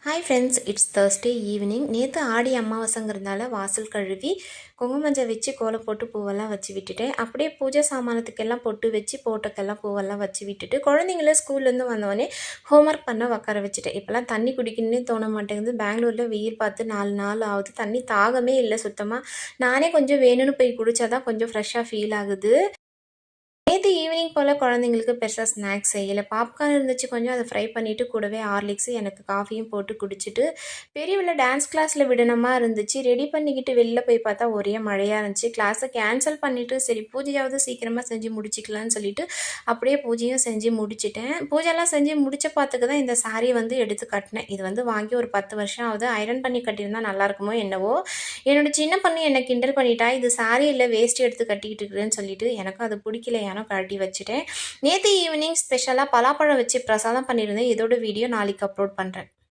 Hi friends, it's Thursday evening. நேற்று ஆடி அமாவாசைங்கிறதுனால வாசல் கழுவி குங்குமஞ்சள் வச்சு கோலம் போட்டு பூவெல்லாம் வச்சு விட்டுட்டேன். அப்படியே பூஜை சாமானத்துக்கெல்லாம் பொட்டு வச்சு போட்டோக்கெல்லாம் பூவெல்லாம் வச்சு விட்டுட்டு குழந்தைங்கள ஸ்கூல்லேருந்து வந்தவொடனே ஹோம்ஒர்க் பண்ண உட்கார வச்சுட்டேன். இப்போல்லாம் தண்ணி குடிக்கணுன்னே தோண மாட்டேங்குது. பெங்களூரில் வெயில் பார்த்து 4 நாள் ஆகுது. தண்ணி தாகமே இல்லை சுத்தமாக. நானே கொஞ்சம் வேணும்னு போய் குடித்தா தான் கொஞ்சம் ஃப்ரெஷ்ஷாக ஃபீல் ஆகுது. நேற்று ஈவினிங் போல் குழந்தைங்களுக்கு பெருசாக ஸ்நாக்ஸ் செய்யலை. பாப்கார்ன் இருந்துச்சு, கொஞ்சம் அதை ஃப்ரை பண்ணிவிட்டு கூடவே ஹார்லிக்ஸு எனக்கு காஃபியும் போட்டு குடிச்சிட்டு பெரியவளை டான்ஸ் கிளாஸில் விடணுமா இருந்துச்சு. ரெடி பண்ணிக்கிட்டு வெளில போய் பார்த்தா ஒரே மழையாக இருந்துச்சு. கிளாஸை கேன்சல் பண்ணிவிட்டு சரி பூஜையாவது சீக்கிரமாக செஞ்சு முடிச்சிக்கலான்னு சொல்லிட்டு அப்படியே பூஜையும் செஞ்சு முடிச்சிட்டேன். பூஜைலாம் செஞ்சு முடிச்ச பார்த்துக்கு தான் இந்த சாரீ எடுத்து கட்டினேன். இது வாங்கி ஒரு 10 வருஷம் ஆகுது. ஐரன் பண்ணி கட்டியிருந்தா நல்லாயிருக்குமோ என்னவோ. என்னோட சின்ன பொண்ணு என்னை கிண்டல் பண்ணிட்டா, இது சாரீ இல்லை வேஸ்ட்டு எடுத்து கட்டிக்கிட்டு இருக்கிறேன்னு சொல்லிட்டு. எனக்கும் அது பிடிக்கல, கழட்டி வச்சுட்டேன். நேற்று ஈவினிங் ஸ்பெஷலாக பலாப்பழம் வச்சு பிரசாதம் பண்ணியிருந்தேன். இதோட வீடியோ நாளைக்கு அப்லோட் பண்ணுறேன்.